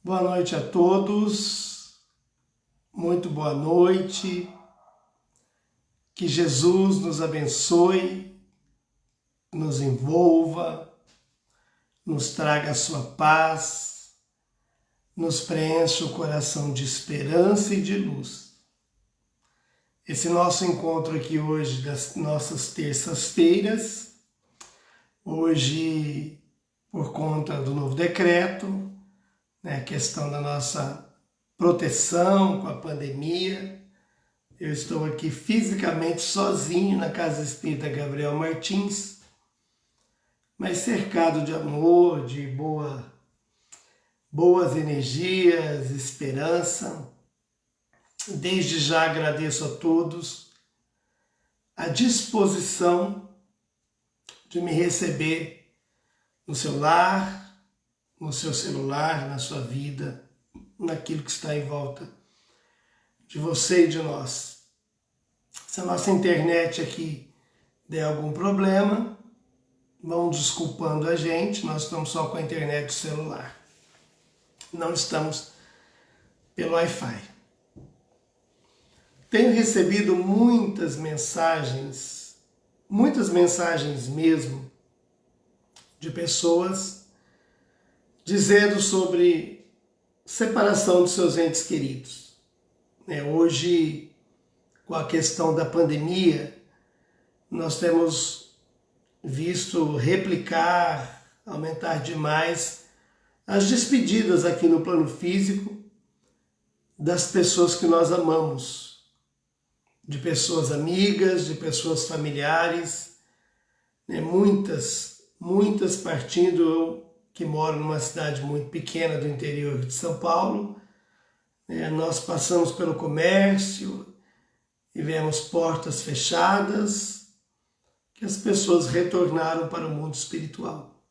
Boa noite a todos, muito boa noite, que Jesus nos abençoe, nos envolva, nos traga a sua paz, nos preencha o coração de esperança e de luz. Esse nosso encontro aqui hoje, das nossas terças-feiras, hoje por conta do novo decreto, a questão da nossa proteção com a pandemia. Eu estou aqui fisicamente sozinho na Casa Espírita Gabriel Martins, mas cercado de amor, de boas energias, esperança. Desde já agradeço a todos a disposição de me receber no seu lar, no seu celular, na sua vida, naquilo que está em volta de você e de nós. Se a nossa internet aqui der algum problema, vão desculpando a gente, nós estamos só com a internet do celular. Não estamos pelo Wi-Fi. Tenho recebido muitas mensagens mesmo, de pessoas dizendo sobre separação dos seus entes queridos. Hoje, com a questão da pandemia, nós temos visto replicar, aumentar demais as despedidas aqui no plano físico das pessoas que nós amamos, de pessoas amigas, de pessoas familiares, muitas partindo. Eu que moro numa cidade muito pequena do interior de São Paulo, nós passamos pelo comércio e vemos portas fechadas, que as pessoas retornaram para o mundo espiritual.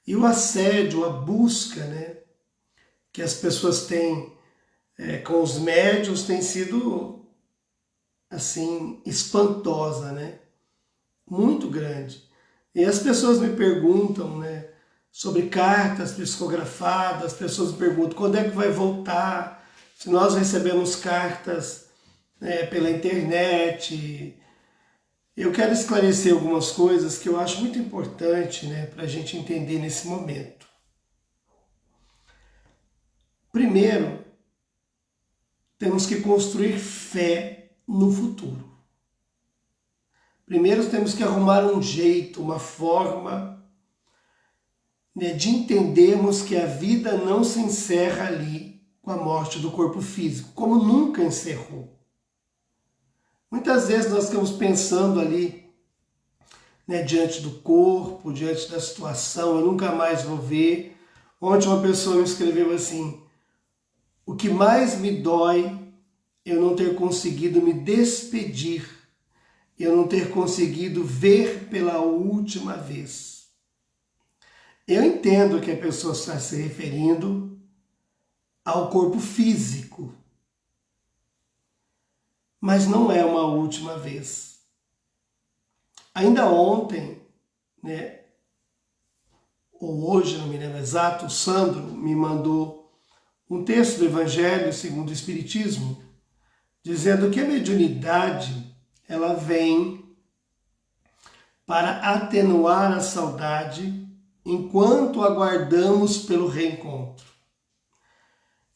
E o assédio, a busca, que as pessoas têm com os médiuns tem sido assim espantosa, muito grande. E as pessoas me perguntam, sobre cartas psicografadas, as pessoas me perguntam quando é que vai voltar, se nós recebemos cartas pela internet. Eu quero esclarecer algumas coisas que eu acho muito importante para a gente entender nesse momento. Primeiro, temos que construir fé no futuro. Primeiro temos que arrumar um jeito, uma forma de entendermos que a vida não se encerra ali com a morte do corpo físico, como nunca encerrou. Muitas vezes nós ficamos pensando ali, diante do corpo, diante da situação, eu nunca mais vou ver. Ontem uma pessoa me escreveu assim: o que mais me dói é eu não ter conseguido me despedir, eu não ter conseguido ver pela última vez. Eu entendo que a pessoa está se referindo ao corpo físico, mas não é uma última vez. Ainda ontem, ou hoje, não me lembro exato, o Sandro me mandou um texto do Evangelho segundo o Espiritismo, dizendo que a mediunidade ela vem para atenuar a saudade enquanto aguardamos pelo reencontro.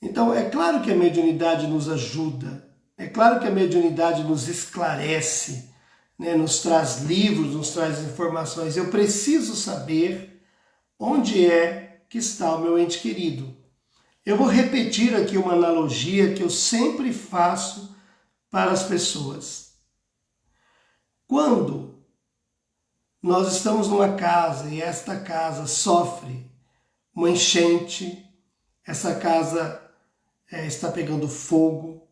Então, é claro que a mediunidade nos ajuda, é claro que a mediunidade nos esclarece, nos traz livros, nos traz informações. Eu preciso saber onde é que está o meu ente querido. Eu vou repetir aqui uma analogia que eu sempre faço para as pessoas. Quando nós estamos numa casa e esta casa sofre uma enchente, essa casa está pegando fogo,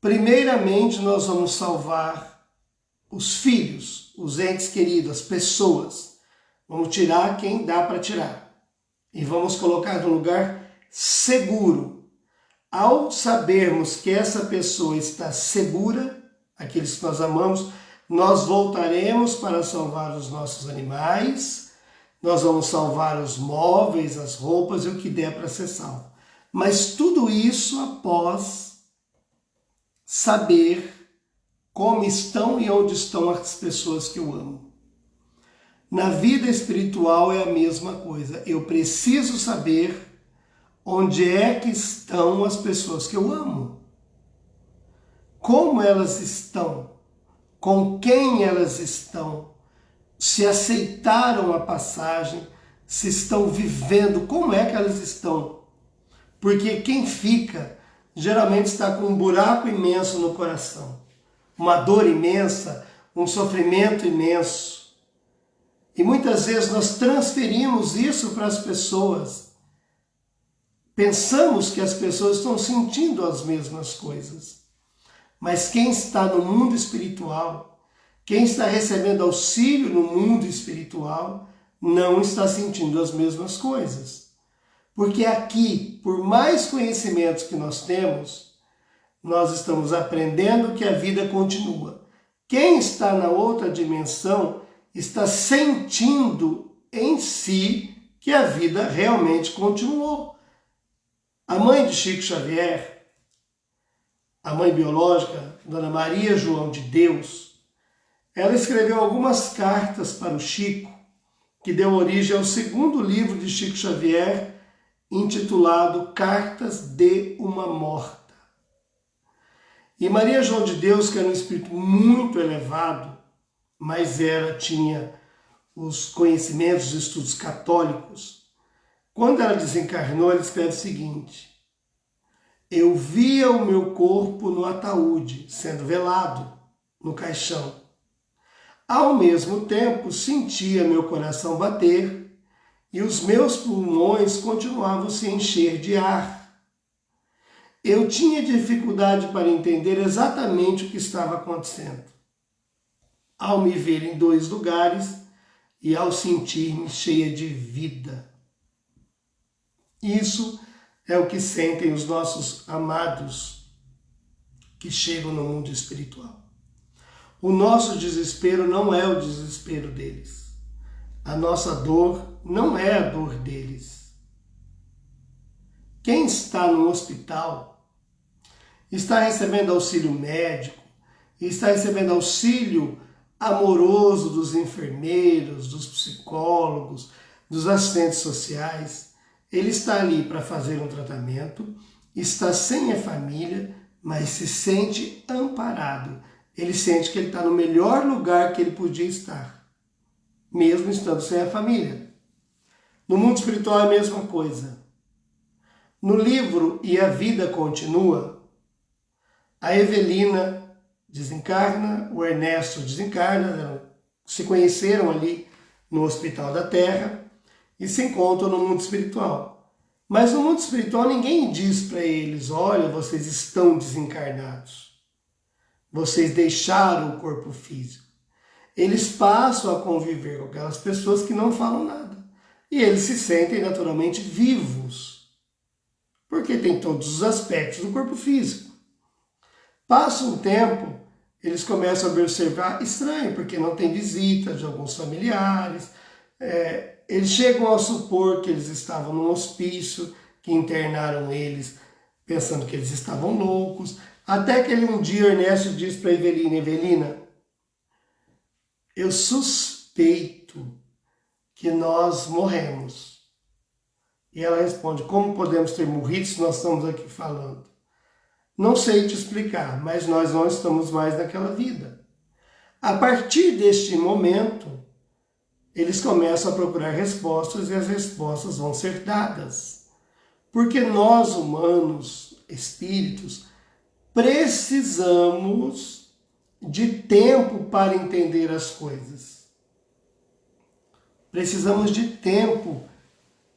primeiramente nós vamos salvar os filhos, os entes queridos, as pessoas. Vamos tirar quem dá para tirar e vamos colocar num lugar seguro. Ao sabermos que essa pessoa está segura, aqueles que nós amamos, nós voltaremos para salvar os nossos animais, nós vamos salvar os móveis, as roupas e o que der para ser salvo. Mas tudo isso após saber como estão e onde estão as pessoas que eu amo. Na vida espiritual é a mesma coisa. Eu preciso saber onde é que estão as pessoas que eu amo. Como elas estão, com quem elas estão, se aceitaram a passagem, se estão vivendo, como é que elas estão. Porque quem fica, geralmente está com um buraco imenso no coração, uma dor imensa, um sofrimento imenso. E muitas vezes nós transferimos isso para as pessoas. Pensamos que as pessoas estão sentindo as mesmas coisas. Mas quem está no mundo espiritual, quem está recebendo auxílio no mundo espiritual, não está sentindo as mesmas coisas. Porque aqui, por mais conhecimentos que nós temos, nós estamos aprendendo que a vida continua. Quem está na outra dimensão está sentindo em si que a vida realmente continuou. A mãe de Chico Xavier, a mãe biológica, Dona Maria João de Deus, ela escreveu algumas cartas para o Chico, que deu origem ao segundo livro de Chico Xavier, intitulado Cartas de uma Morta. E Maria João de Deus, que era um espírito muito elevado, mas ela tinha os conhecimentos, os estudos católicos, quando ela desencarnou, ela escreve o seguinte: eu via o meu corpo no ataúde, sendo velado no caixão. Ao mesmo tempo, sentia meu coração bater e os meus pulmões continuavam a se encher de ar. Eu tinha dificuldade para entender exatamente o que estava acontecendo. Ao me ver em dois lugares e ao sentir-me cheia de vida. Isso é o que sentem os nossos amados que chegam no mundo espiritual. O nosso desespero não é o desespero deles. A nossa dor não é a dor deles. Quem está no hospital está recebendo auxílio médico, está recebendo auxílio amoroso dos enfermeiros, dos psicólogos, dos assistentes sociais. Ele está ali para fazer um tratamento, está sem a família, mas se sente amparado. Ele sente que ele está no melhor lugar que ele podia estar, mesmo estando sem a família. No mundo espiritual é a mesma coisa. No livro E a Vida Continua, a Evelina desencarna, o Ernesto desencarna, se conheceram ali no Hospital da Terra, e se encontram no mundo espiritual. Mas no mundo espiritual ninguém diz para eles: olha, vocês estão desencarnados. Vocês deixaram o corpo físico. Eles passam a conviver com aquelas pessoas que não falam nada. E eles se sentem naturalmente vivos. Porque tem todos os aspectos do corpo físico. Passa um tempo, eles começam a observar estranho, porque não tem visita de alguns familiares. Eles chegam a supor que eles estavam num hospício, que internaram eles pensando que eles estavam loucos, até que um dia Ernesto diz para Evelina: Evelina, eu suspeito que nós morremos. E ela responde: como podemos ter morrido se nós estamos aqui falando? Não sei te explicar, mas nós não estamos mais naquela vida. A partir deste momento, eles começam a procurar respostas e as respostas vão ser dadas. Porque nós, humanos, espíritos, precisamos de tempo para entender as coisas. Precisamos de tempo,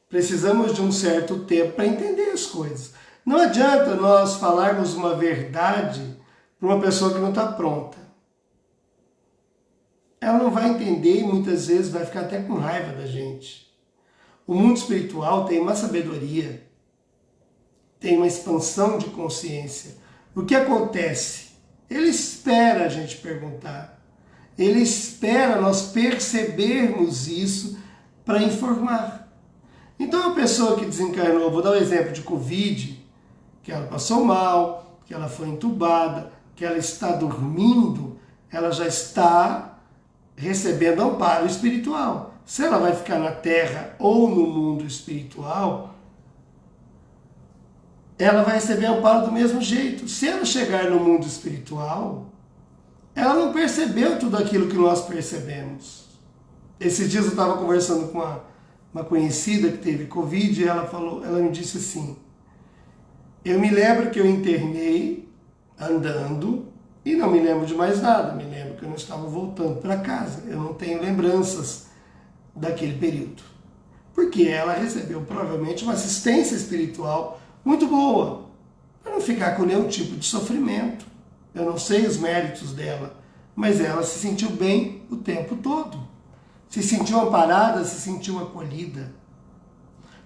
precisamos de um certo tempo para entender as coisas. Não adianta nós falarmos uma verdade para uma pessoa que não está pronta. Ela não vai entender e muitas vezes vai ficar até com raiva da gente. O mundo espiritual tem uma sabedoria, tem uma expansão de consciência. O que acontece? Ele espera a gente perguntar. Ele espera nós percebermos isso para informar. Então a pessoa que desencarnou, vou dar um exemplo de Covid, que ela passou mal, que ela foi entubada, que ela está dormindo, ela já está recebendo amparo espiritual. Se ela vai ficar na Terra ou no mundo espiritual, ela vai receber amparo do mesmo jeito. Se ela chegar no mundo espiritual, ela não percebeu tudo aquilo que nós percebemos. Esses dias eu estava conversando com uma conhecida que teve Covid e ela me disse assim, eu me lembro que eu internei andando e não me lembro de mais nada, me lembro que eu não estava voltando para casa, eu não tenho lembranças daquele período. Porque ela recebeu provavelmente uma assistência espiritual muito boa, para não ficar com nenhum tipo de sofrimento. Eu não sei os méritos dela, mas ela se sentiu bem o tempo todo. Se sentiu amparada, se sentiu acolhida.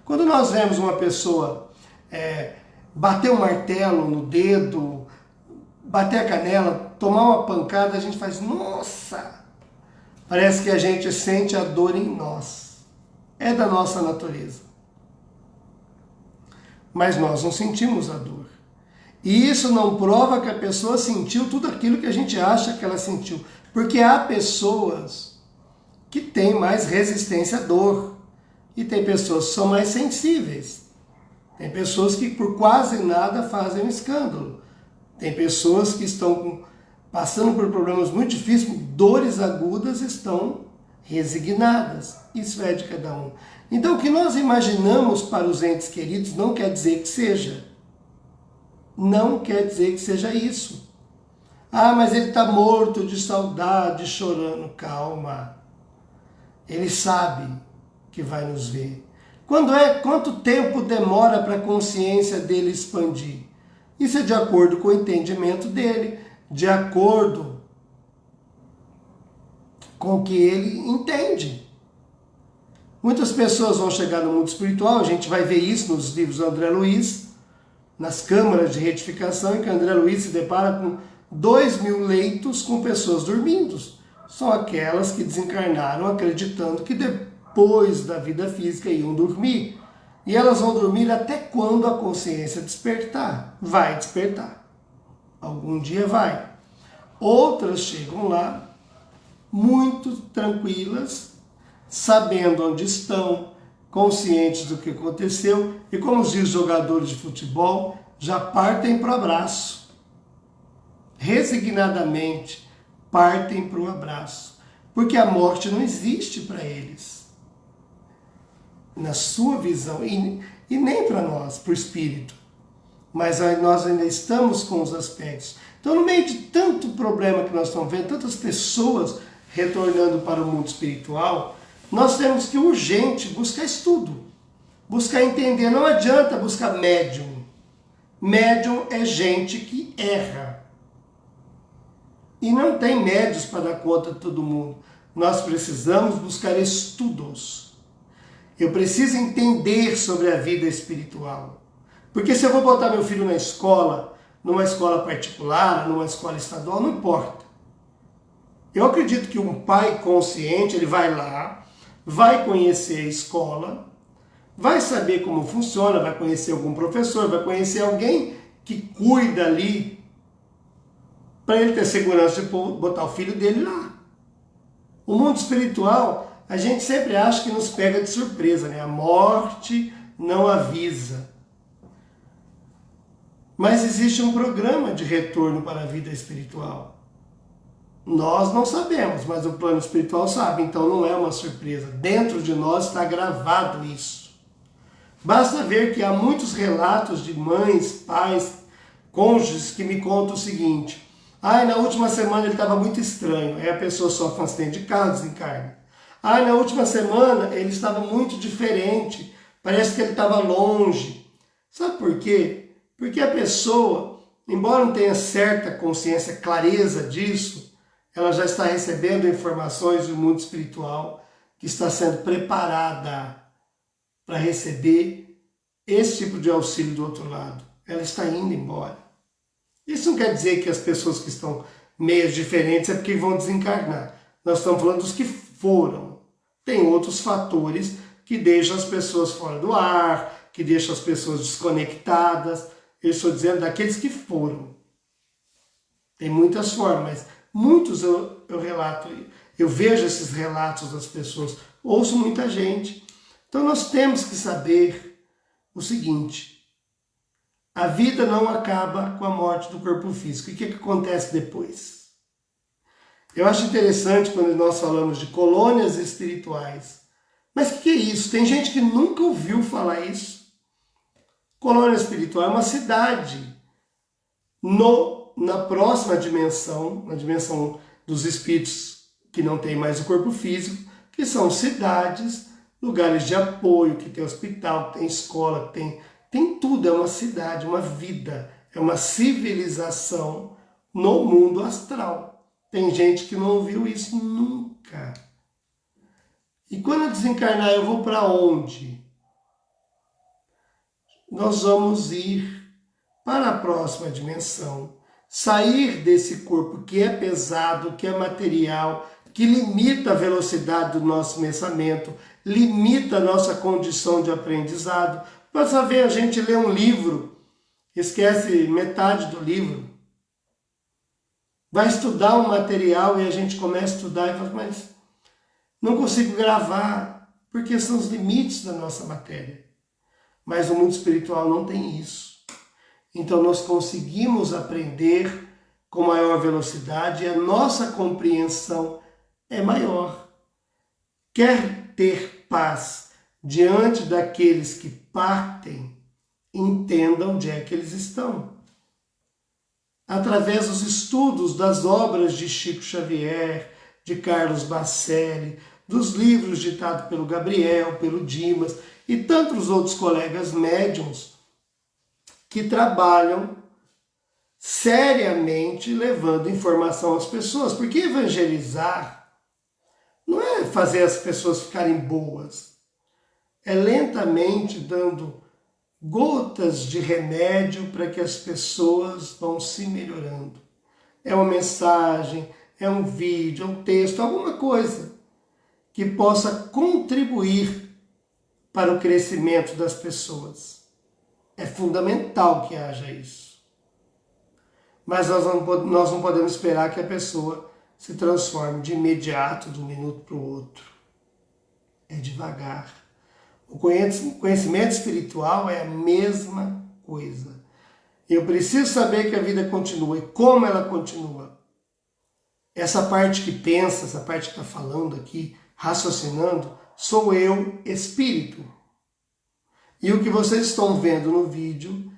Quando nós vemos uma pessoa bater um martelo no dedo, bater a canela, tomar uma pancada, a gente faz, nossa! Parece que a gente sente a dor em nós. É da nossa natureza. Mas nós não sentimos a dor. E isso não prova que a pessoa sentiu tudo aquilo que a gente acha que ela sentiu. Porque há pessoas que têm mais resistência à dor. E tem pessoas que são mais sensíveis. Tem pessoas que por quase nada fazem um escândalo. Tem pessoas que estão passando por problemas muito difíceis, dores agudas, estão resignadas. Isso é de cada um. Então, o que nós imaginamos para os entes queridos não quer dizer que seja. Não quer dizer que seja isso. Ah, mas ele está morto de saudade, chorando. Calma. Ele sabe que vai nos ver. Quanto tempo demora para a consciência dele expandir? Isso é de acordo com o entendimento dele, de acordo com o que ele entende. Muitas pessoas vão chegar no mundo espiritual, a gente vai ver isso nos livros do André Luiz, nas câmaras de retificação, em que André Luiz se depara com 2.000 leitos com pessoas dormindo. São aquelas que desencarnaram acreditando que depois da vida física iam dormir. E elas vão dormir até quando a consciência despertar. Vai despertar. Algum dia vai. Outras chegam lá muito tranquilas, sabendo onde estão, conscientes do que aconteceu, e como diz os jogadores de futebol, já partem para o abraço. Resignadamente partem para o abraço, porque a morte não existe para eles. Na sua visão, e nem para nós, para o espírito. Mas nós ainda estamos com os aspectos. Então, no meio de tanto problema que nós estamos vendo, tantas pessoas retornando para o mundo espiritual, nós temos que urgente buscar estudo, buscar entender. Não adianta buscar médium. Médium é gente que erra. E não tem médios para dar conta de todo mundo. Nós precisamos buscar estudos. Eu preciso entender sobre a vida espiritual. Porque se eu vou botar meu filho na escola, numa escola particular, numa escola estadual, não importa. Eu acredito que um pai consciente, ele vai lá, vai conhecer a escola, vai saber como funciona, vai conhecer algum professor, vai conhecer alguém que cuida ali, para ele ter segurança de botar o filho dele lá. O mundo espiritual, a gente sempre acha que nos pega de surpresa, né? A morte não avisa. Mas existe um programa de retorno para a vida espiritual. Nós não sabemos, mas o plano espiritual sabe, então não é uma surpresa. Dentro de nós está gravado isso. Basta ver que há muitos relatos de mães, pais, cônjuges que me contam o seguinte: na última semana ele estava muito estranho. Aí a pessoa sofre um acidente de carro, desencarna. Na última semana ele estava muito diferente, parece que ele estava longe. Sabe por quê? Porque a pessoa, embora não tenha certa consciência, clareza disso, ela já está recebendo informações do mundo espiritual, que está sendo preparada para receber esse tipo de auxílio do outro lado. Ela está indo embora. Isso não quer dizer que as pessoas que estão meio diferentes é porque vão desencarnar. Nós estamos falando dos que foram. Tem outros fatores que deixam as pessoas fora do ar, que deixam as pessoas desconectadas. Eu estou dizendo daqueles que foram. Tem muitas formas, mas muitos eu relato, eu vejo esses relatos das pessoas, ouço muita gente. Então nós temos que saber o seguinte: a vida não acaba com a morte do corpo físico. E o que acontece depois? Eu acho interessante quando nós falamos de colônias espirituais. Mas o que é isso? Tem gente que nunca ouviu falar isso. Colônia espiritual é uma cidade na próxima dimensão, na dimensão dos espíritos que não tem mais o corpo físico, que são cidades, lugares de apoio, que tem hospital, que tem escola, que tem tudo. É uma cidade, uma vida, é uma civilização no mundo astral. Tem gente que não ouviu isso nunca. E quando eu desencarnar, eu vou para onde? Nós vamos ir para a próxima dimensão, sair desse corpo que é pesado, que é material, que limita a velocidade do nosso pensamento, limita a nossa condição de aprendizado. Para saber, a gente lê um livro, esquece metade do livro, vai estudar um material e a gente começa a estudar e fala, mas não consigo gravar, porque são os limites da nossa matéria. Mas o mundo espiritual não tem isso. Então nós conseguimos aprender com maior velocidade e a nossa compreensão é maior. Quer ter paz diante daqueles que partem, entenda onde é que eles estão. Através dos estudos das obras de Chico Xavier, de Carlos Bacelli, dos livros ditados pelo Gabriel, pelo Dimas e tantos outros colegas médiuns que trabalham seriamente levando informação às pessoas. Porque evangelizar não é fazer as pessoas ficarem boas, é lentamente dando gotas de remédio para que as pessoas vão se melhorando. É uma mensagem, é um vídeo, é um texto, alguma coisa que possa contribuir para o crescimento das pessoas. É fundamental que haja isso. Mas nós não podemos esperar que a pessoa se transforme de imediato, de um minuto para o outro. É devagar. O conhecimento espiritual é a mesma coisa. Eu preciso saber que a vida continua e como ela continua. Essa parte que pensa, essa parte que está falando aqui, raciocinando, sou eu, espírito. E o que vocês estão vendo no vídeo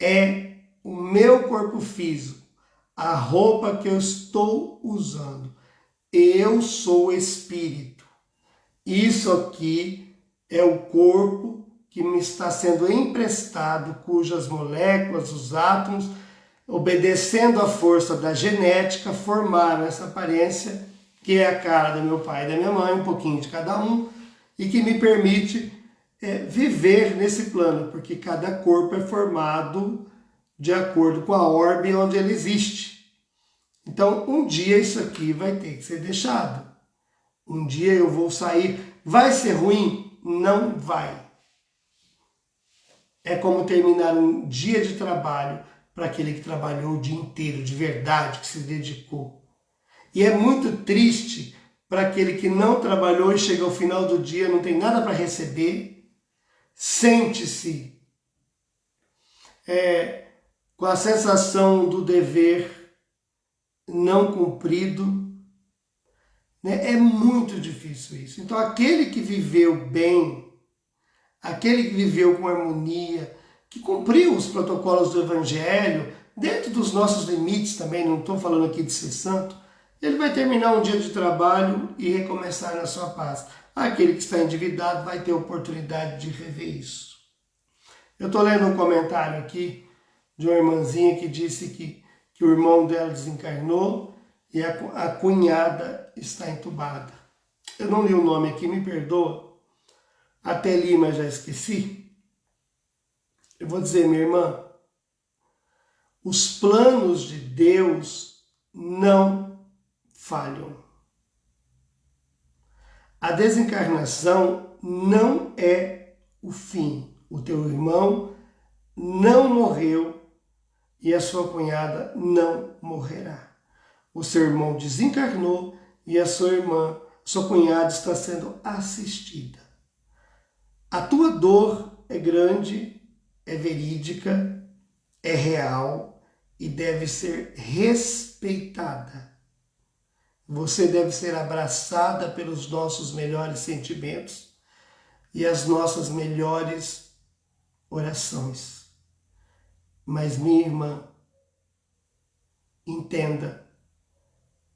é o meu corpo físico, a roupa que eu estou usando. Eu sou espírito. Isso aqui é o corpo que me está sendo emprestado, cujas moléculas, os átomos, obedecendo à força da genética, formaram essa aparência, que é a cara do meu pai e da minha mãe, um pouquinho de cada um, e que me permite viver nesse plano, porque cada corpo é formado de acordo com a orbe onde ele existe. Então, um dia isso aqui vai ter que ser deixado. Um dia eu vou sair. Vai ser ruim? Não vai. É como terminar um dia de trabalho para aquele que trabalhou o dia inteiro, de verdade, que se dedicou. E é muito triste para aquele que não trabalhou e chega ao final do dia, não tem nada para receber, sente-se com a sensação do dever não cumprido. É muito difícil isso. Então aquele que viveu bem, aquele que viveu com harmonia, que cumpriu os protocolos do Evangelho, dentro dos nossos limites também, não estou falando aqui de ser santo, ele vai terminar um dia de trabalho e recomeçar na sua paz. Aquele que está endividado vai ter oportunidade de rever isso. Eu estou lendo um comentário aqui de uma irmãzinha que disse que o irmão dela desencarnou e a cunhada está entubada. Eu não li o nome aqui, me perdoa. Até li, mas já esqueci. Eu vou dizer, minha irmã, os planos de Deus não falham. A desencarnação não é o fim. O teu irmão não morreu e a sua cunhada não morrerá. O seu irmão desencarnou e a sua cunhada está sendo assistida. A tua dor é grande, é verídica, é real e deve ser respeitada. Você deve ser abraçada pelos nossos melhores sentimentos e as nossas melhores orações. Mas, minha irmã, entenda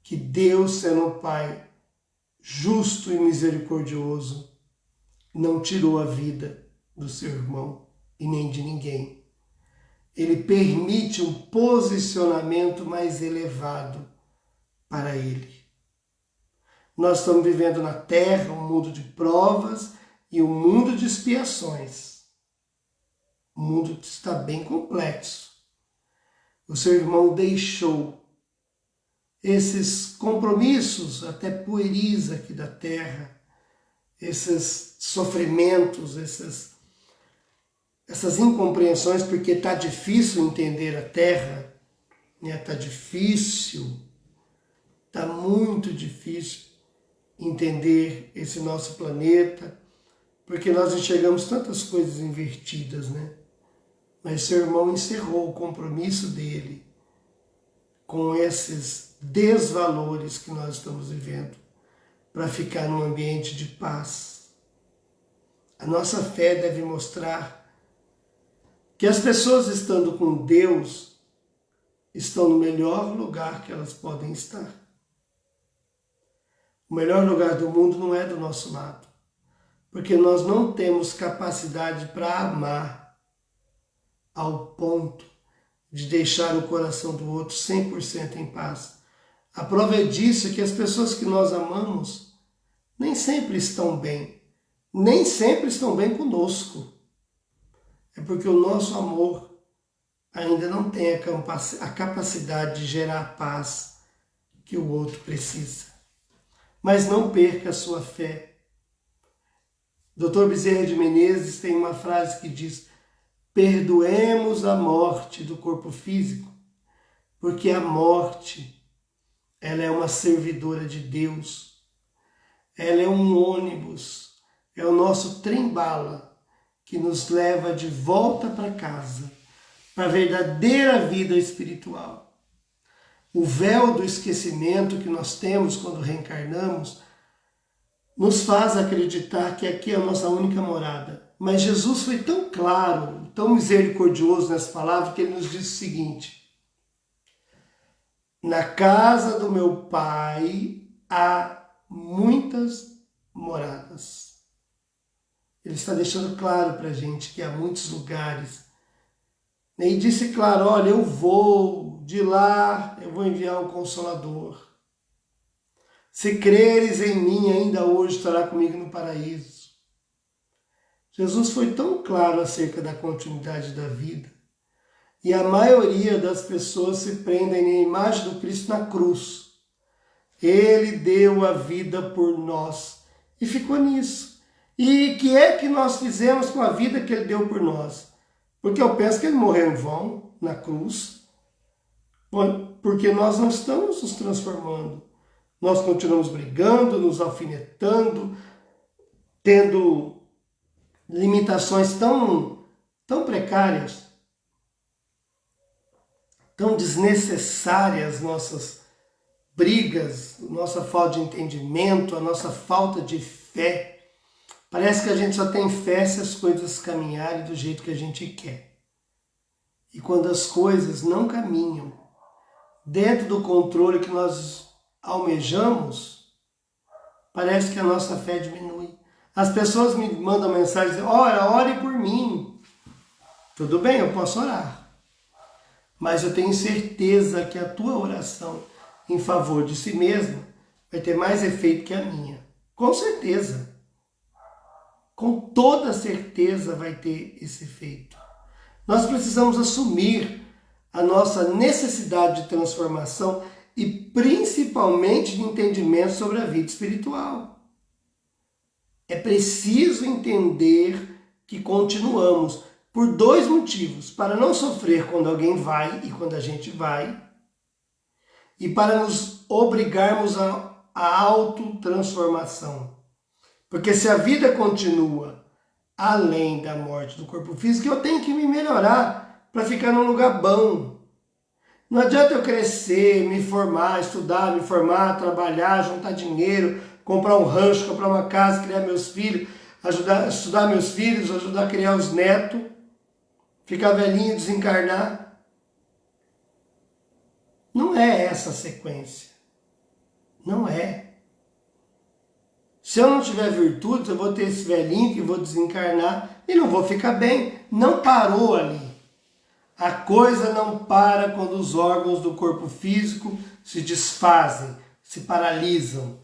que Deus, sendo um Pai justo e misericordioso, não tirou a vida do seu irmão e nem de ninguém. Ele permite um posicionamento mais elevado para ele. Nós estamos vivendo na Terra um mundo de provas e um mundo de expiações. O mundo está bem complexo. O seu irmão deixou esses compromissos até pueris aqui da Terra, esses sofrimentos, essas incompreensões, porque está difícil entender a Terra, né? Está difícil, está muito difícil entender esse nosso planeta, porque nós enxergamos tantas coisas invertidas, né? Mas seu irmão encerrou o compromisso dele com esses desvalores que nós estamos vivendo para ficar num ambiente de paz. A nossa fé deve mostrar que as pessoas estando com Deus estão no melhor lugar que elas podem estar. O melhor lugar do mundo não é do nosso lado, porque nós não temos capacidade para amar ao ponto de deixar o coração do outro 100% em paz. A prova disso é que as pessoas que nós amamos nem sempre estão bem, nem sempre estão bem conosco. É porque o nosso amor ainda não tem a capacidade de gerar a paz que o outro precisa. Mas não perca a sua fé. Dr. Bezerra de Menezes tem uma frase que diz: perdoemos a morte do corpo físico, porque a morte, ela é uma servidora de Deus. Ela é um ônibus, é o nosso trem-bala que nos leva de volta para casa, para a verdadeira vida espiritual. O véu do esquecimento que nós temos quando reencarnamos nos faz acreditar que aqui é a nossa única morada. Mas Jesus foi tão claro, tão misericordioso nessa palavra, que ele nos diz o seguinte: na casa do meu Pai há muitas moradas. Ele está deixando claro para a gente que há muitos lugares. E disse claro: olha, eu vou de lá, eu vou enviar um Consolador. Se creres em mim, ainda hoje estará comigo no paraíso. Jesus foi tão claro acerca da continuidade da vida. E a maioria das pessoas se prendem na imagem do Cristo na cruz. Ele deu a vida por nós e ficou nisso. E o que é que nós fizemos com a vida que ele deu por nós? Porque eu penso que ele morreu em vão na cruz, porque nós não estamos nos transformando. Nós continuamos brigando, nos alfinetando, tendo limitações tão precárias, tão desnecessárias, nossas brigas, nossa falta de entendimento, a nossa falta de fé. Parece que a gente só tem fé se as coisas caminharem do jeito que a gente quer. E quando as coisas não caminham dentro do controle que nós almejamos, parece que a nossa fé diminui. As pessoas me mandam mensagem dizendo: ore por mim. Tudo bem, eu posso orar. Mas eu tenho certeza que a tua oração em favor de si mesmo vai ter mais efeito que a minha. Com certeza. Com toda certeza vai ter esse efeito. Nós precisamos assumir a nossa necessidade de transformação e principalmente de entendimento sobre a vida espiritual. É preciso entender que continuamos por dois motivos: para não sofrer quando alguém vai e quando a gente vai, e para nos obrigarmos à autotransformação. Porque se a vida continua além da morte do corpo físico, eu tenho que me melhorar para ficar num lugar bom. Não adianta eu crescer, me formar, estudar, me formar, trabalhar, juntar dinheiro, comprar um rancho, comprar uma casa, criar meus filhos, ajudar a estudar meus filhos, ajudar a criar os netos, ficar velhinho, desencarnar. Não é essa a sequência. Não é. Se eu não tiver virtudes, eu vou ter esse velhinho que vou desencarnar e não vou ficar bem. Não parou ali. A coisa não para quando os órgãos do corpo físico se desfazem, se paralisam.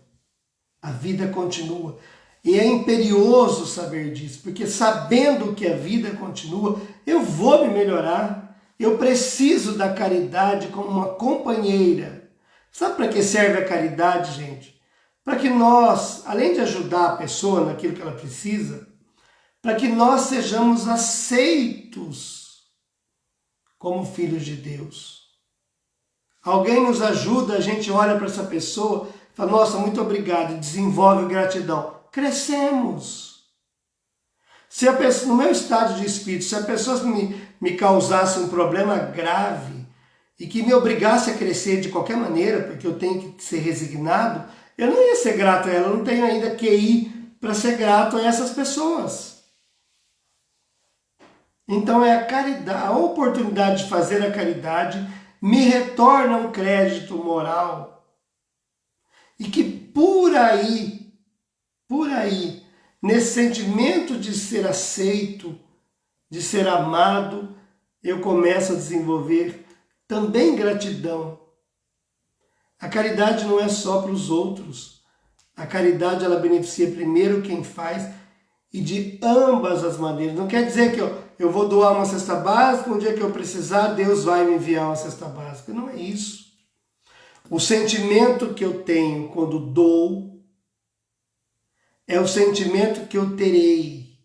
A vida continua. E é imperioso saber disso, porque sabendo que a vida continua, eu vou me melhorar. Eu preciso da caridade como uma companheira. Sabe para que serve a caridade, gente? Para que nós, além de ajudar a pessoa naquilo que ela precisa, para que nós sejamos aceitos como filhos de Deus. Alguém nos ajuda, a gente olha para essa pessoa, fala, nossa, muito obrigado, e desenvolve gratidão. Crescemos. Se a pessoa, no meu estado de espírito, se a pessoa me causasse um problema grave e que me obrigasse a crescer de qualquer maneira, porque eu tenho que ser resignado, eu não ia ser grato a ela, eu não tenho ainda QI para ser grato a essas pessoas. Então é a caridade, a oportunidade de fazer a caridade me retorna um crédito moral. E que por aí, nesse sentimento de ser aceito, de ser amado, eu começo a desenvolver também gratidão. A caridade não é só para os outros. A caridade ela beneficia primeiro quem faz e de ambas as maneiras. Não quer dizer que eu vou doar uma cesta básica, um dia que eu precisar, Deus vai me enviar uma cesta básica. Não é isso. O sentimento que eu tenho quando dou é o sentimento que eu terei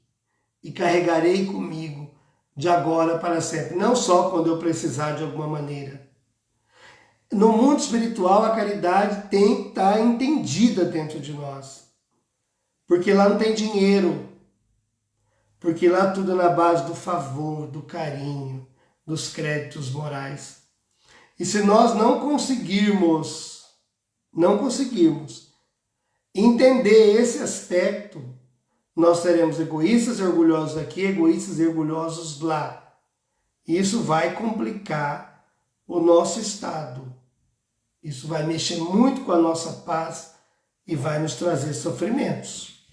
e carregarei comigo de agora para sempre. Não só quando eu precisar de alguma maneira. No mundo espiritual, a caridade tem que estar entendida dentro de nós. Porque lá não tem dinheiro. Porque lá tudo é na base do favor, do carinho, dos créditos morais. E se nós não conseguirmos entender esse aspecto, nós seremos egoístas e orgulhosos aqui, egoístas e orgulhosos lá. E isso vai complicar o nosso estado. Isso vai mexer muito com a nossa paz e vai nos trazer sofrimentos.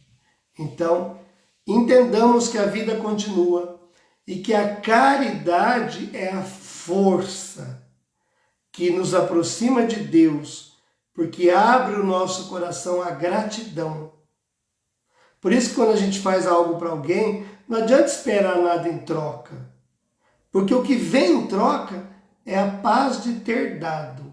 Então, entendamos que a vida continua e que a caridade é a força que nos aproxima de Deus, porque abre o nosso coração à gratidão. Por isso, quando a gente faz algo para alguém, não adianta esperar nada em troca, porque o que vem em troca é a paz de ter dado.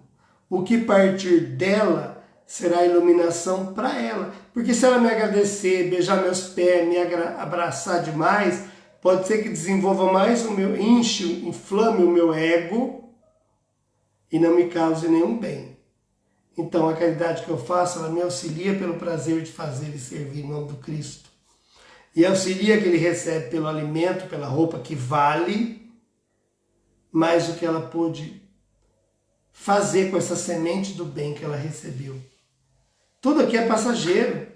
O que partir dela será iluminação para ela. Porque se ela me agradecer, beijar meus pés, me abraçar demais, pode ser que desenvolva mais o meu, inflame o meu ego e não me cause nenhum bem. Então a caridade que eu faço, ela me auxilia pelo prazer de fazer e servir em nome do Cristo. E auxilia que ele recebe pelo alimento, pela roupa que vale, mais do que ela pôde fazer com essa semente do bem que ela recebeu. Tudo aqui é passageiro.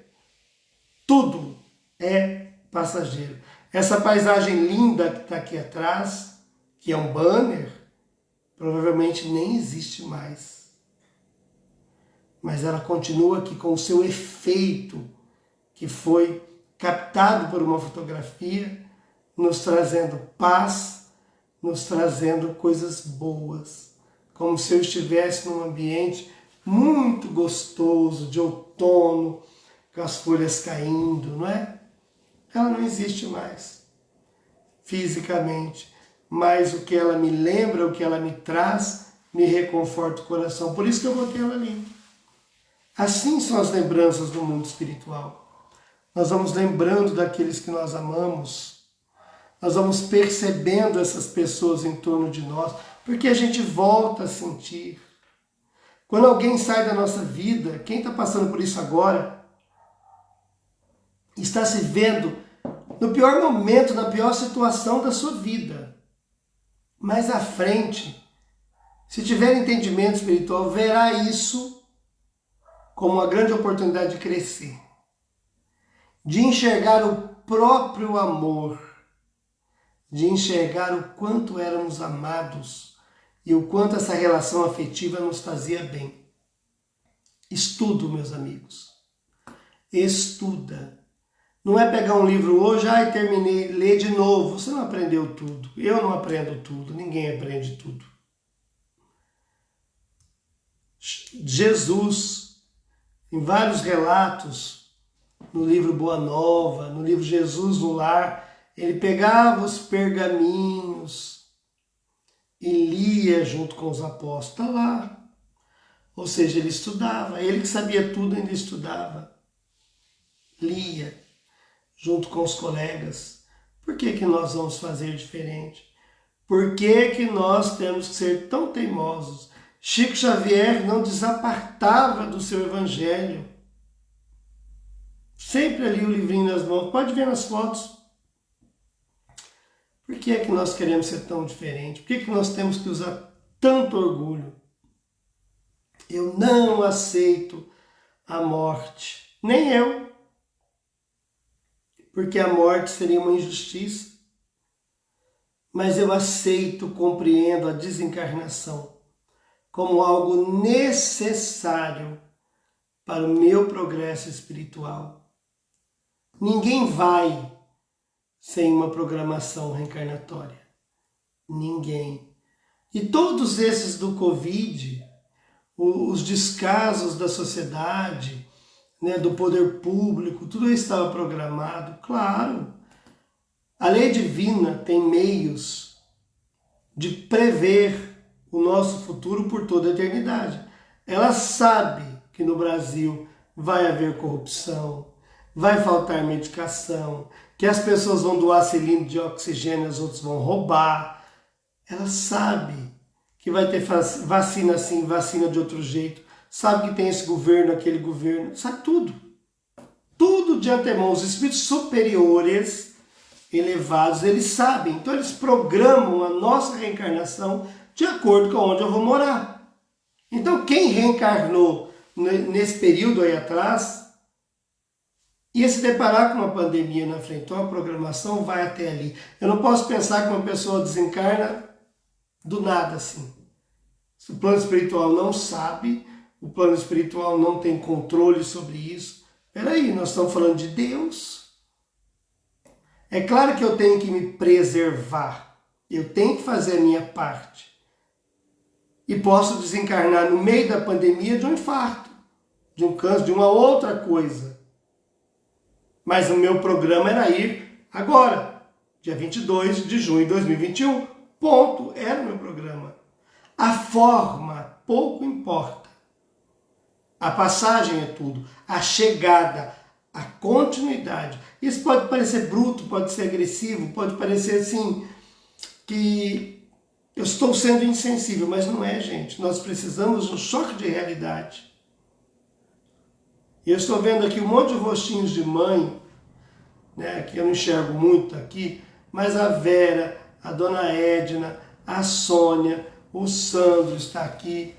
Tudo é passageiro. Essa paisagem linda que está aqui atrás, que é um banner, provavelmente nem existe mais. Mas ela continua aqui com o seu efeito, que foi captado por uma fotografia, nos trazendo paz, nos trazendo coisas boas. Como se eu estivesse num ambiente muito gostoso, de outono, com as folhas caindo, não é? Ela não existe mais, fisicamente. Mas o que ela me lembra, o que ela me traz, me reconforta o coração. Por isso que eu botei ela ali. Assim são as lembranças do mundo espiritual. nós vamos lembrando daqueles que nós amamos, nós vamos percebendo essas pessoas em torno de nós, porque a gente volta a sentir. Quando alguém sai da nossa vida, quem está passando por isso agora, está se vendo no pior momento, na pior situação da sua vida. Mais à frente, se tiver entendimento espiritual, verá isso como uma grande oportunidade de crescer, de enxergar o próprio amor, de enxergar o quanto éramos amados e o quanto essa relação afetiva nos fazia bem. Estudo, meus amigos. Estuda. Não é pegar um livro hoje, terminei, ler de novo. Você não aprendeu tudo. Eu não aprendo tudo. Ninguém aprende tudo. Jesus, em vários relatos, no livro Boa Nova, no livro Jesus no Lar, ele pegava os pergaminhos e lia junto com os apóstolos. Está lá. Ou seja, ele estudava. Ele que sabia tudo ainda estudava. Lia junto com os colegas. Por que nós vamos fazer diferente? Por que nós temos que ser tão teimosos? Chico Xavier não desapartava do seu evangelho. Sempre ali o livrinho nas mãos. Pode ver nas fotos. Por que nós queremos ser tão diferente? Por que nós temos que usar tanto orgulho? Eu não aceito a morte. Nem eu. Porque a morte seria uma injustiça. Mas eu aceito, compreendo a desencarnação como algo necessário para o meu progresso espiritual. Ninguém vai sem uma programação reencarnatória. Ninguém. E todos esses do Covid, os descasos da sociedade, do poder público, tudo isso estava programado, claro. A lei divina tem meios de prever o nosso futuro por toda a eternidade. Ela sabe que no Brasil vai haver corrupção, vai faltar medicação, que as pessoas vão doar cilindro de oxigênio e os outros vão roubar. Ela sabe que vai ter vacina assim, vacina de outro jeito. Sabe que tem esse governo, aquele governo. Sabe tudo. Tudo de antemão. Os espíritos superiores, elevados, eles sabem. Então eles programam a nossa reencarnação de acordo com onde eu vou morar. Então quem reencarnou nesse período aí atrás ia se deparar com uma pandemia na frente. Então a programação vai até ali. Eu não posso pensar que uma pessoa desencarna do nada assim. O plano espiritual não sabe, o plano espiritual não tem controle sobre isso. Peraí, nós estamos falando de Deus. É claro que eu tenho que me preservar. Eu tenho que fazer a minha parte. E posso desencarnar no meio da pandemia de um infarto, de um câncer, de uma outra coisa. Mas o meu programa era ir agora, dia 22 de junho de 2021. Ponto. Era o meu programa. A forma pouco importa. A passagem é tudo. A chegada, a continuidade. Isso pode parecer bruto, pode ser agressivo, pode parecer assim que eu estou sendo insensível, mas não é, gente. Nós precisamos de um choque de realidade. E eu estou vendo aqui um monte de rostinhos de mãe, que eu não enxergo muito aqui, mas a Vera, a Dona Edna, a Sônia, o Sandro está aqui,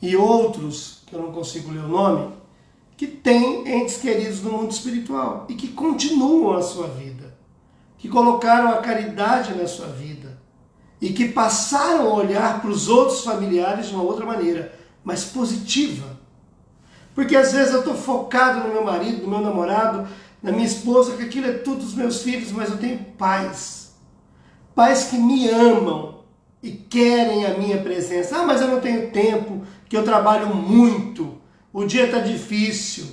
e outros, que eu não consigo ler o nome, que têm entes queridos no mundo espiritual e que continuam a sua vida, que colocaram a caridade na sua vida e que passaram a olhar para os outros familiares de uma outra maneira, mais positiva. Porque às vezes eu estou focado no meu marido, no meu namorado, na minha esposa, que aquilo é tudo dos meus filhos, mas eu tenho pais. Pais que me amam e querem a minha presença. Mas eu não tenho tempo, que eu trabalho muito, o dia está difícil.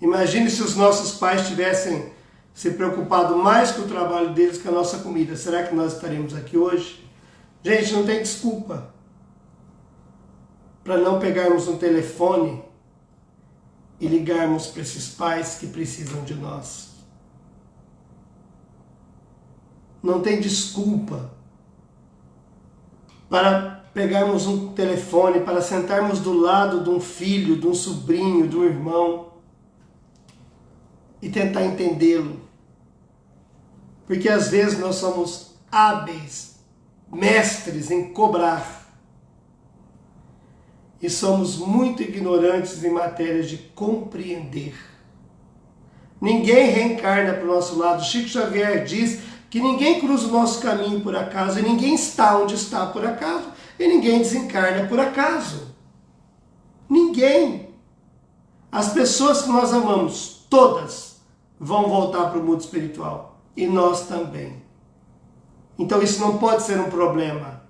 Imagine se os nossos pais tivessem se preocupado mais com o trabalho deles que a nossa comida. Será que nós estaremos aqui hoje? Gente, não tem desculpa para não pegarmos um telefone e ligarmos para esses pais que precisam de nós. Não tem desculpa para pegarmos um telefone, para sentarmos do lado de um filho, de um sobrinho, de um irmão e tentar entendê-lo. Porque às vezes nós somos hábeis, mestres em cobrar. E somos muito ignorantes em matéria de compreender. Ninguém reencarna para o nosso lado. Chico Xavier diz que ninguém cruza o nosso caminho por acaso, e ninguém está onde está por acaso, e ninguém desencarna por acaso. Ninguém. As pessoas que nós amamos, todas, vão voltar para o mundo espiritual. E nós também. Então isso não pode ser um problema.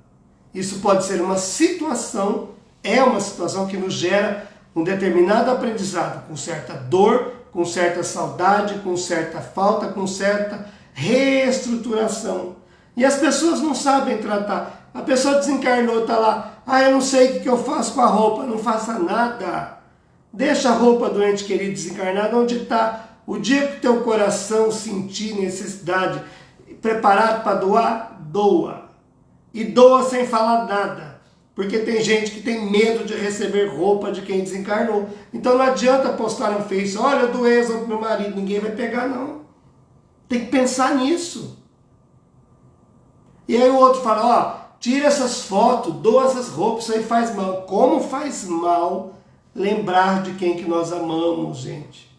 Isso pode ser uma situação, é uma situação que nos gera um determinado aprendizado, com certa dor, com certa saudade, com certa falta, com certa reestruturação. E as pessoas não sabem tratar. A pessoa desencarnou, está lá, eu não sei o que eu faço com a roupa. Não faça nada. Deixa a roupa do ente querido desencarnado onde está. O dia que teu coração sentir necessidade, preparado para doar, doa. E doa sem falar nada. Porque tem gente que tem medo de receber roupa de quem desencarnou. Então não adianta postar no Face, olha, eu doei essa pro meu marido. Ninguém vai pegar, não. Tem que pensar nisso. E aí o outro fala, tira essas fotos, doa essas roupas, isso aí faz mal. Como faz mal lembrar de quem que nós amamos, gente?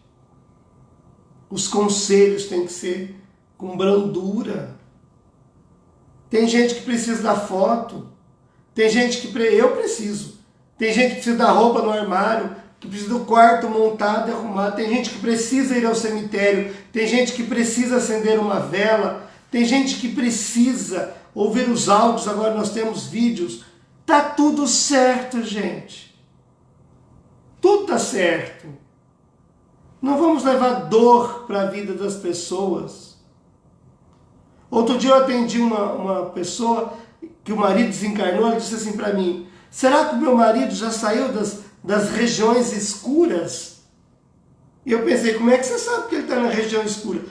Os conselhos têm que ser com brandura. Tem gente que precisa da foto. Tem gente que... Eu preciso. Tem gente que precisa da roupa no armário, que precisa do quarto montado e arrumado. Tem gente que precisa ir ao cemitério. Tem gente que precisa acender uma vela. Tem gente que precisa ouvir os áudios. Agora nós temos vídeos. Tá tudo certo, gente. Tudo tá certo. Não vamos levar dor para a vida das pessoas. Outro dia eu atendi uma pessoa que o marido desencarnou, ela disse assim para mim, será que o meu marido já saiu das regiões escuras? E eu pensei, como é que você sabe que ele está na região escura?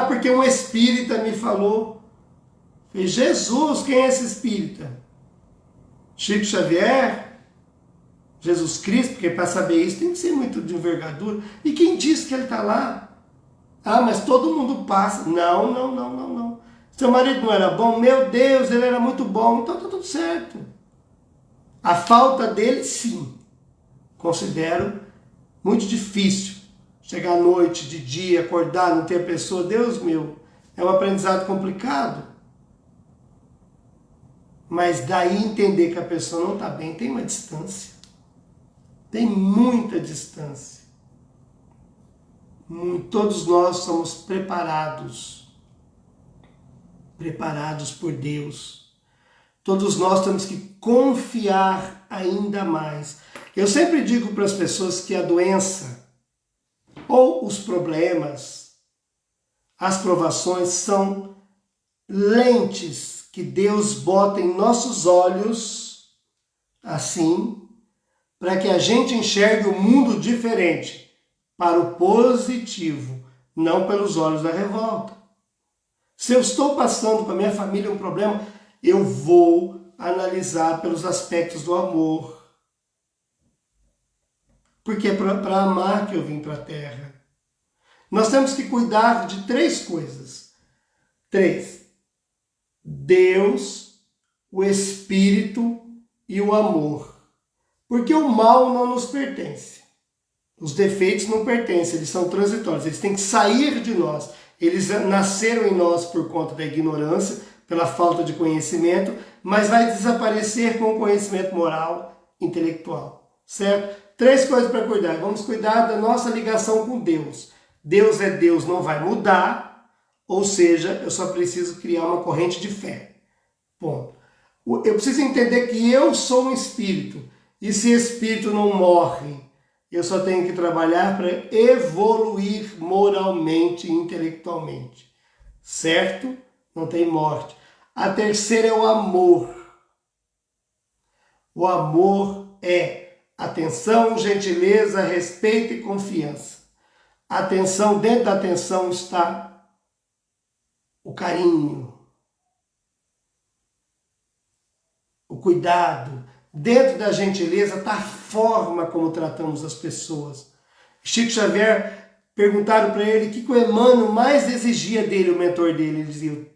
Porque um espírita me falou. Eu falei, Jesus, quem é esse espírita? Chico Xavier? Jesus Cristo? Porque para saber isso tem que ser muito de envergadura. E quem disse que ele está lá? Mas todo mundo passa. Não. Seu marido não era bom? Meu Deus, ele era muito bom. Então está tudo certo. A falta dele, sim. Considero muito difícil. Chegar à noite, de dia, acordar, não ter pessoa. Deus meu, é um aprendizado complicado. Mas daí entender que a pessoa não está bem, tem uma distância. Tem muita distância. Todos nós somos preparados por Deus. Todos nós temos que confiar ainda mais. Eu sempre digo para as pessoas que a doença ou os problemas, as provações são lentes que Deus bota em nossos olhos, assim, para que a gente enxergue o mundo diferente, para o positivo, não pelos olhos da revolta. Se eu estou passando para minha família um problema, eu vou analisar pelos aspectos do amor. Porque é para amar que eu vim para a Terra. Nós temos que cuidar de 3 coisas. 3. Deus, o Espírito e o amor. Porque o mal não nos pertence. Os defeitos não pertencem, eles são transitórios, eles têm que sair de nós. Eles nasceram em nós por conta da ignorância, pela falta de conhecimento, mas vai desaparecer com o conhecimento moral, intelectual. Certo? 3 coisas para cuidar. Vamos cuidar da nossa ligação com Deus. Deus é Deus, não vai mudar, ou seja, eu só preciso criar uma corrente de fé. Ponto. Eu preciso entender que eu sou um espírito, e se espírito não morre, eu só tenho que trabalhar para evoluir moralmente e intelectualmente. Certo? Não tem morte. A terceira é o amor. O amor é Atenção, gentileza, respeito e confiança. Atenção, dentro da atenção está o carinho, o cuidado. Dentro da gentileza está a forma como tratamos as pessoas. Chico Xavier, perguntaram para ele o que o Emmanuel mais exigia dele, o mentor dele. Ele dizia: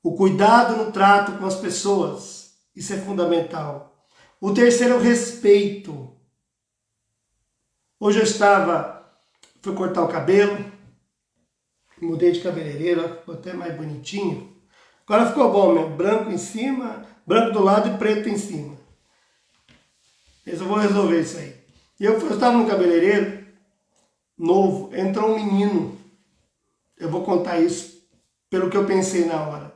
o cuidado no trato com as pessoas. Isso é fundamental. O terceiro é o respeito. Hoje fui cortar o cabelo, mudei de cabeleireiro, ficou até mais bonitinho. Agora ficou bom mesmo, branco em cima, branco do lado e preto em cima. Mas eu vou resolver isso aí. E eu estava no cabeleireiro, novo, entrou um menino. Eu vou contar isso pelo que eu pensei na hora.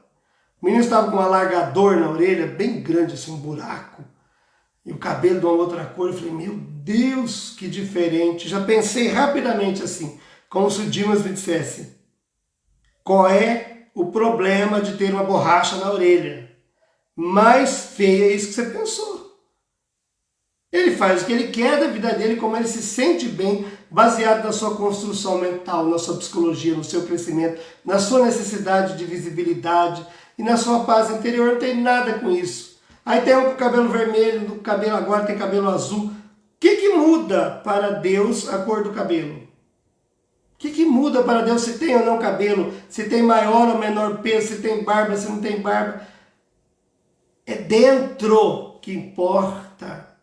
O menino estava com um alargador na orelha, bem grande, assim, um buraco. E o cabelo de uma outra cor. Eu falei, meu Deus, que diferente. Já pensei rapidamente assim, como se o Dimas me dissesse: qual é o problema de ter uma borracha na orelha? Mais feia é isso que você pensou. Ele faz o que ele quer da vida dele, como ele se sente bem, baseado na sua construção mental, na sua psicologia, no seu crescimento, na sua necessidade de visibilidade e na sua paz interior. Não tem nada com isso. Aí tem um com cabelo vermelho, do cabelo agora tem cabelo azul. O que muda para Deus a cor do cabelo? O que muda para Deus se tem ou não cabelo? Se tem maior ou menor peso, se tem barba, se não tem barba? É dentro que importa.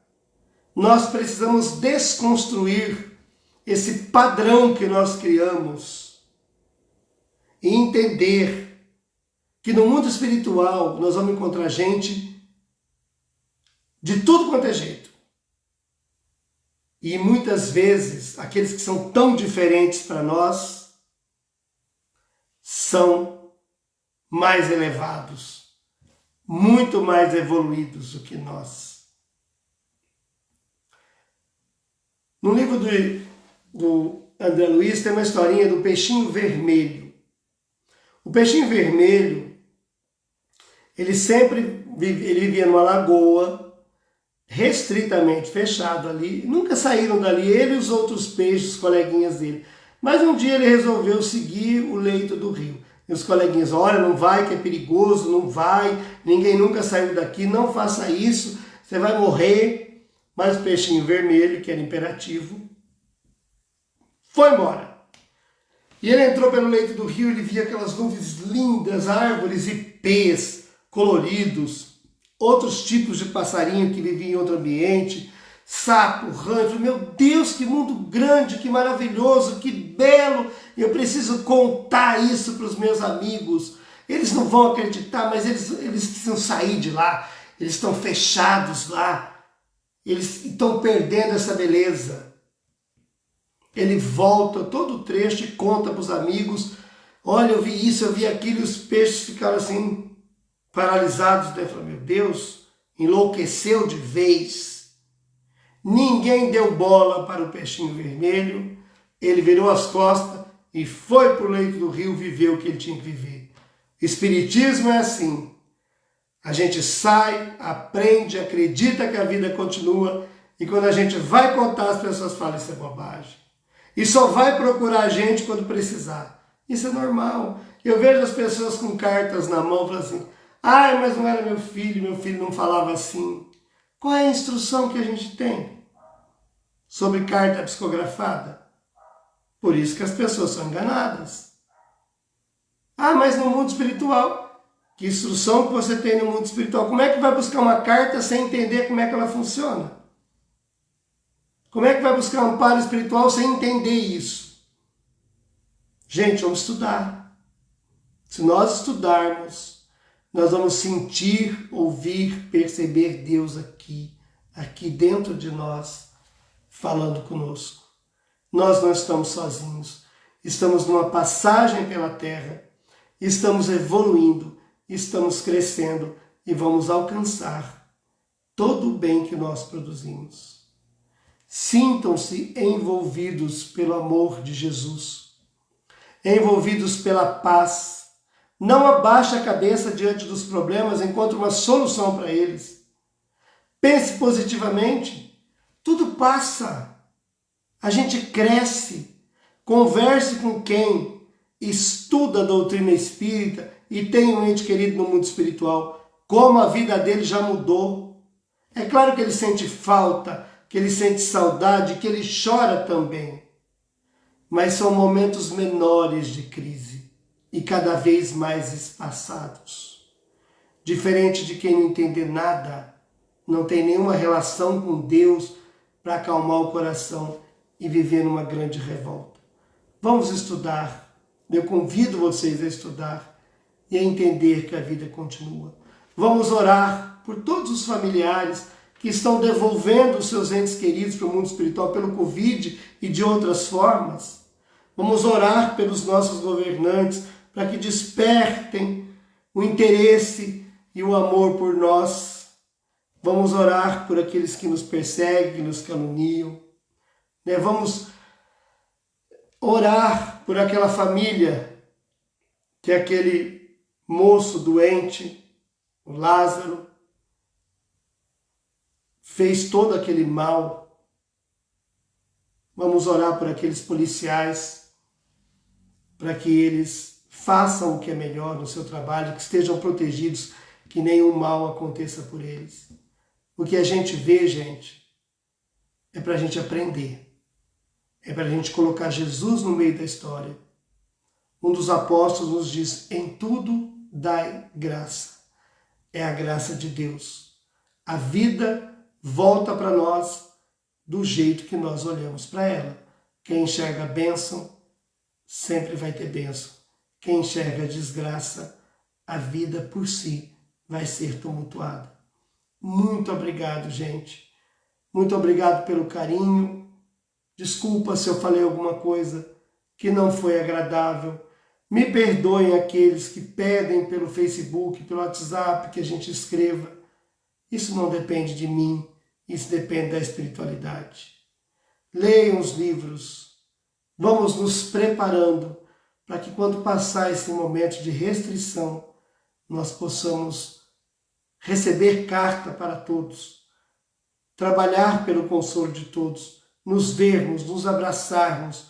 Nós precisamos desconstruir esse padrão que nós criamos e entender que no mundo espiritual nós vamos encontrar gente de tudo quanto é jeito. E muitas vezes aqueles que são tão diferentes para nós são mais elevados, muito mais evoluídos do que nós. No livro do André Luiz tem uma historinha do peixinho vermelho. O peixinho vermelho, ele vivia numa lagoa, restritamente fechado ali, nunca saíram dali, ele e os outros peixes, os coleguinhas dele. Mas um dia ele resolveu seguir o leito do rio. E os coleguinhas: olha, não vai que é perigoso, não vai, ninguém nunca saiu daqui, não faça isso, você vai morrer. Mas o peixinho vermelho, que era imperativo, foi embora. E ele entrou pelo leito do rio, ele via aquelas nuvens lindas, árvores e pés coloridos, outros tipos de passarinho que viviam em outro ambiente, sapo, rã. Meu Deus, que mundo grande, que maravilhoso, que belo. Eu preciso contar isso para os meus amigos. Eles não vão acreditar, mas eles precisam sair de lá. Eles estão fechados lá. Eles estão perdendo essa beleza. Ele volta todo o trecho e conta para os amigos: olha, eu vi isso, eu vi aquilo. E os peixes ficaram assim, paralisados. Ele falou: meu Deus, enlouqueceu de vez. Ninguém deu bola para o peixinho vermelho. Ele virou as costas e foi para o leito do rio viver o que ele tinha que viver. Espiritismo é assim. A gente sai, aprende, acredita que a vida continua, e quando a gente vai contar, as pessoas falam: isso é bobagem. E só vai procurar a gente quando precisar. Isso é normal. Eu vejo as pessoas com cartas na mão, falando assim: ai, mas não era meu filho não falava assim. Qual é a instrução que a gente tem sobre carta psicografada? Por isso que as pessoas são enganadas. Ah, mas no mundo espiritual... Que instrução que você tem no mundo espiritual? Como é que vai buscar uma carta sem entender como é que ela funciona? Como é que vai buscar um amparo espiritual sem entender isso? Gente, vamos estudar. Se nós estudarmos, nós vamos sentir, ouvir, perceber Deus aqui dentro de nós, falando conosco. Nós não estamos sozinhos. Estamos numa passagem pela Terra, estamos evoluindo, estamos crescendo e vamos alcançar todo o bem que nós produzimos. Sintam-se envolvidos pelo amor de Jesus, envolvidos pela paz. Não abaixe a cabeça diante dos problemas, encontre uma solução para eles. Pense positivamente. Tudo passa. A gente cresce. Converse com quem estuda a doutrina espírita e tem um ente querido no mundo espiritual. Como a vida dele já mudou. É claro que ele sente falta, que ele sente saudade, que ele chora também. Mas são momentos menores de crise e cada vez mais espaçados. Diferente de quem não entende nada, não tem nenhuma relação com Deus para acalmar o coração e viver numa grande revolta. Vamos estudar. Eu convido vocês a estudar e a entender que a vida continua. Vamos orar por todos os familiares que estão devolvendo os seus entes queridos para o mundo espiritual pelo Covid e de outras formas. Vamos orar pelos nossos governantes para que despertem o interesse e o amor por nós. Vamos orar por aqueles que nos perseguem, que nos caluniam. Vamos orar por aquela família que aquele moço doente, o Lázaro, fez todo aquele mal. Vamos orar por aqueles policiais, para que eles façam o que é melhor no seu trabalho, que estejam protegidos, que nenhum mal aconteça por eles. O que a gente vê, gente, é para a gente aprender. É para a gente colocar Jesus no meio da história. Um dos apóstolos nos diz, em tudo dai graça. É a graça de Deus. A vida volta para nós do jeito que nós olhamos para ela. Quem enxerga bênção, sempre vai ter bênção. Quem enxerga desgraça, a vida por si vai ser tumultuada. Muito obrigado, gente. Muito obrigado pelo carinho. Desculpa se eu falei alguma coisa que não foi agradável. Me perdoem aqueles que pedem pelo Facebook, pelo WhatsApp, que a gente escreva. Isso não depende de mim, isso depende da espiritualidade. Leiam os livros. Vamos nos preparando para que quando passar esse momento de restrição, nós possamos receber carta para todos, trabalhar pelo consolo de todos, nos vermos, nos abraçarmos,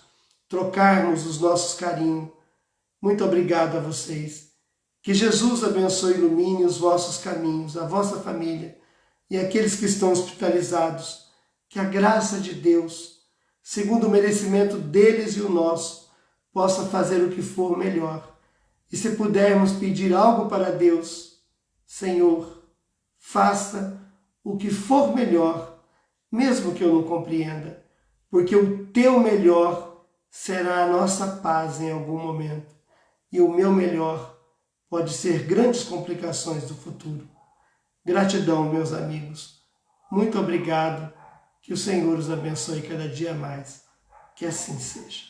trocarmos os nossos carinhos. Muito obrigado a vocês. Que Jesus abençoe e ilumine os vossos caminhos, a vossa família e aqueles que estão hospitalizados. Que a graça de Deus, segundo o merecimento deles e o nosso, possa fazer o que for melhor. E se pudermos pedir algo para Deus, Senhor, faça o que for melhor, mesmo que eu não compreenda, porque o teu melhor será a nossa paz em algum momento, e o meu melhor pode ser grandes complicações do futuro. Gratidão, meus amigos. Muito obrigado. Que o Senhor os abençoe cada dia mais. Que assim seja.